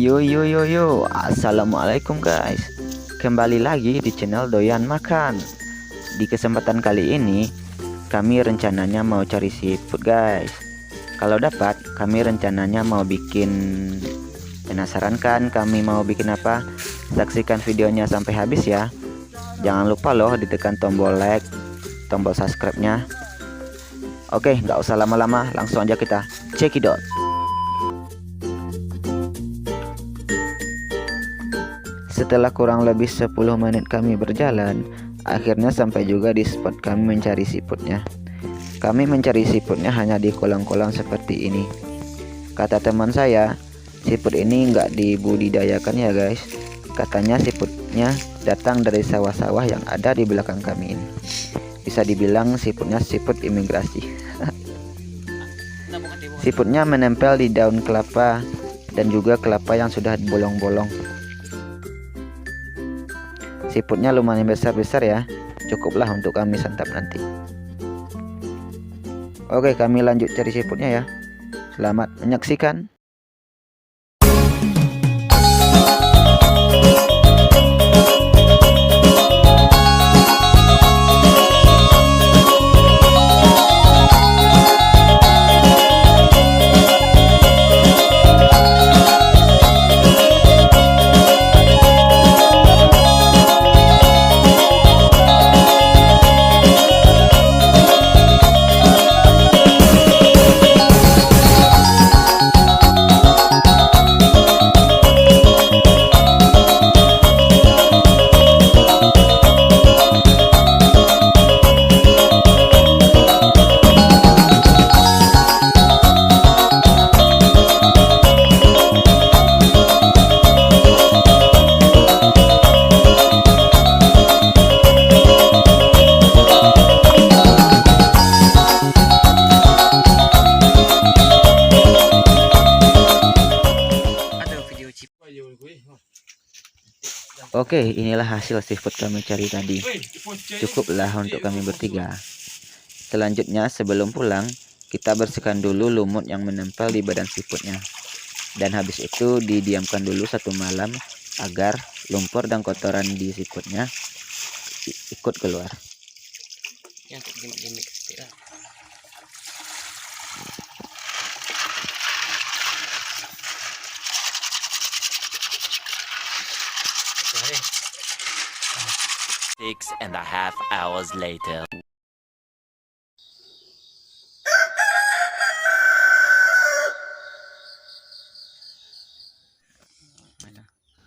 Yo yo yo yo, assalamualaikum guys. Kembali lagi di channel Doyan Makan. Di kesempatan kali ini kami rencananya mau cari seafood guys. Kalau dapat kami rencananya mau bikin, penasaran kan kami mau bikin apa? Saksikan videonya sampai habis ya. Jangan lupa loh ditekan tombol like, tombol subscribe-nya. Oke, nggak usah lama-lama, langsung aja kita cekidot. Setelah kurang lebih 10 menit kami berjalan, akhirnya sampai juga di spot kami mencari seafoodnya. Kami mencari seafoodnya hanya di kolam-kolam seperti ini. Kata teman saya, seafood ini nggak dibudidayakan ya guys. Katanya seafoodnya datang dari sawah-sawah yang ada di belakang kami ini. Bisa dibilang seafoodnya seafood imigrasi. Seafoodnya menempel di daun kelapa dan juga kelapa yang sudah bolong-bolong. Seafoodnya lumayan besar-besar ya, cukuplah untuk kami santap nanti. Oke, kami lanjut cari seafoodnya ya. Selamat menyaksikan. Oke, inilah hasil seafood kami cari tadi. Cukuplah untuk kami bertiga. Selanjutnya sebelum pulang, kita bersihkan dulu lumut yang menempel di badan seafoodnya. Dan habis itu didiamkan dulu 1 malam agar lumpur dan kotoran di seafoodnya ikut keluar. Six and a half hours later.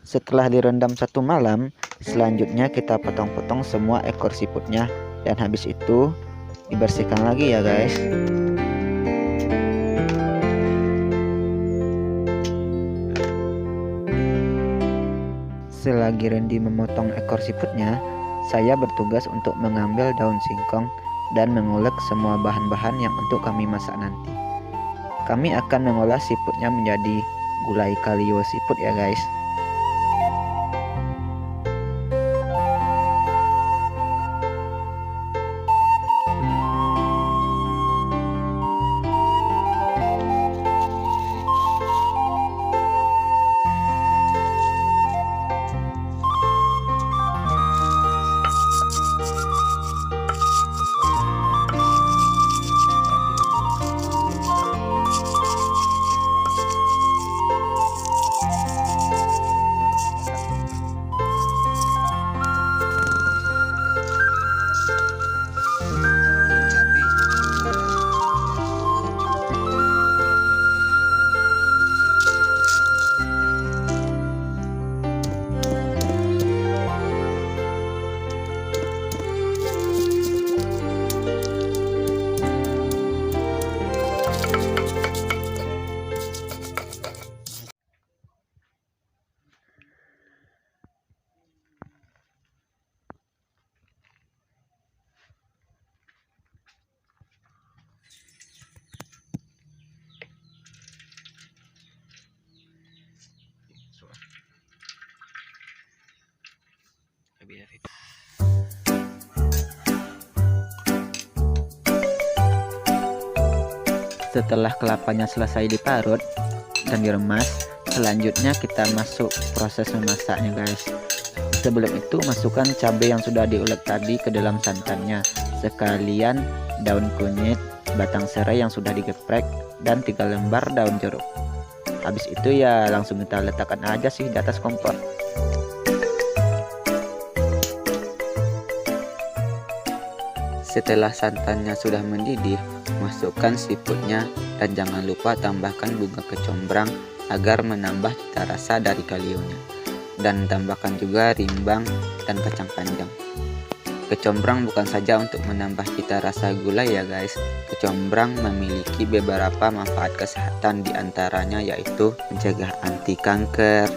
Setelah direndam 1 malam, selanjutnya kita potong-potong semua ekor seafoodnya. Dan habis itu dibersihkan lagi ya guys. Selagi Randy memotong ekor seafoodnya, saya bertugas untuk mengambil daun singkong dan mengulek semua bahan-bahan yang untuk kami masak nanti. Kami akan mengolah seafoodnya menjadi gulai kalio seafood ya guys. Setelah kelapanya selesai diparut dan diremas, Selanjutnya kita masuk proses memasaknya guys. Sebelum itu masukkan cabai yang sudah diulek tadi ke dalam santannya, sekalian daun kunyit, batang serai yang sudah digeprek, dan 3 lembar daun jeruk. Habis itu ya langsung kita letakkan aja sih di atas kompor. Setelah santannya sudah mendidih, masukkan seafoodnya dan jangan lupa tambahkan bunga kecombrang agar menambah cita rasa dari kalionya. Dan tambahkan juga rimbang dan kacang panjang. Kecombrang bukan saja untuk menambah cita rasa gulai ya guys. Kecombrang memiliki beberapa manfaat kesehatan, diantaranya yaitu mencegah anti kanker,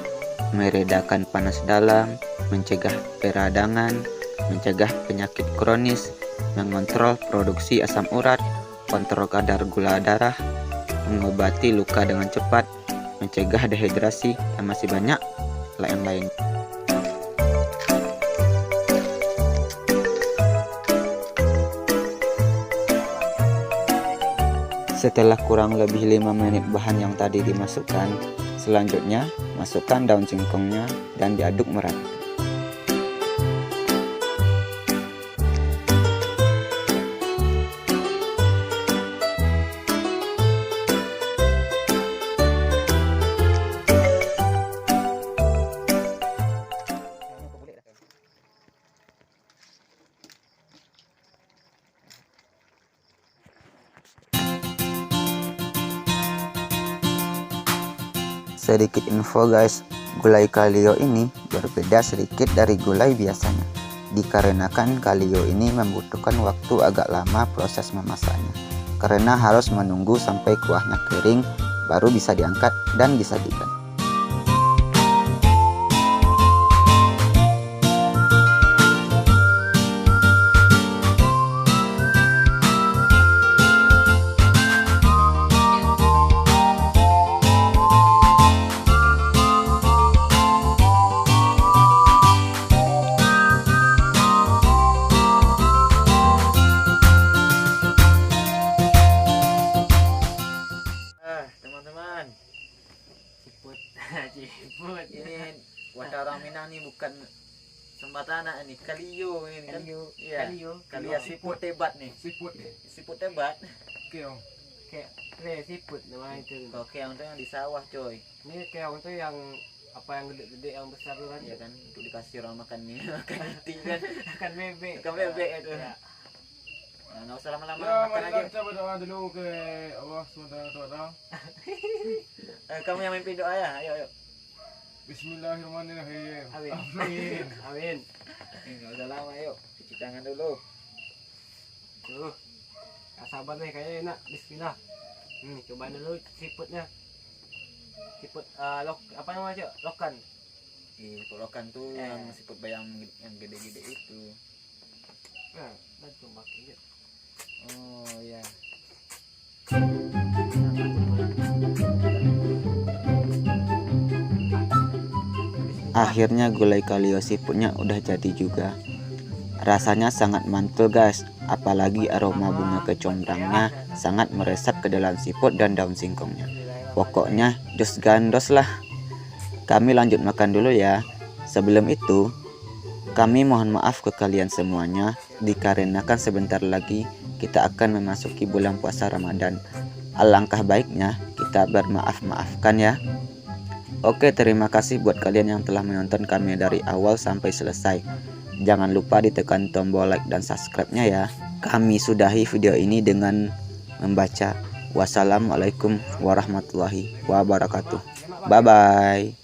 meredakan panas dalam, mencegah peradangan, mencegah penyakit kronis, mengontrol produksi asam urat, kontrol kadar gula darah, mengobati luka dengan cepat, mencegah dehidrasi, dan masih banyak lain-lain. Setelah kurang lebih 5 menit bahan yang tadi dimasukkan, selanjutnya masukkan daun singkongnya dan diaduk merata. Sedikit info guys, gulai kalio ini berbeda sedikit dari gulai biasanya, dikarenakan kalio ini membutuhkan waktu agak lama proses memasaknya, karena harus menunggu sampai kuahnya kering baru bisa diangkat dan disajikan. Teman-teman, siput ini wadah orang Minang nih, bukan sembatana ini, kalio ini kan. Iya, kalio siput tebat nih. Siput tebat. Keong. Kayak siput namanya itu. Kalau keong tuh yang di sawah coy. Ini keong tuh yang apa yang gede-gede yang besar tuh kan? Iya kan, untuk dikasih orang makan nih, makan itik kan. Makan bebek. Makan bebek itu. Ya. Nah, nggak usah lama-lama, Ya, makan mari aja. kita berdoa dulu ke Allah SWT. Kamu yang mimpi doa ya, ayo. Bismillahirrahmanirrahim. Amin. Amin. Nggak usah lama, ayo. Cuci tangan dulu. Tuh. Gak sabar nih, kayaknya enak. Bismillah. Coba dulu siputnya. Siput apa namanya, Cok? Lokan. Siput lokan tuh yang siput bayam yang gede-gede itu. Nah, coba aja. Oh ya. Akhirnya gulai kalio siputnya udah jadi juga. Rasanya sangat mantul guys, apalagi aroma bunga kecombrangnya sangat meresap ke dalam siput dan daun singkongnya. Pokoknya jos gandos lah. Kami lanjut makan dulu ya. Sebelum itu, kami mohon maaf ke kalian semuanya, dikarenakan sebentar lagi kita akan memasuki bulan puasa Ramadan. Alangkah baiknya kita bermaaf-maafkan ya. Oke, terima kasih buat kalian yang telah menonton kami dari awal sampai selesai. Jangan lupa ditekan tombol like dan subscribe-nya ya. Kami sudahi video ini dengan membaca wassalamualaikum warahmatullahi wabarakatuh. Bye bye.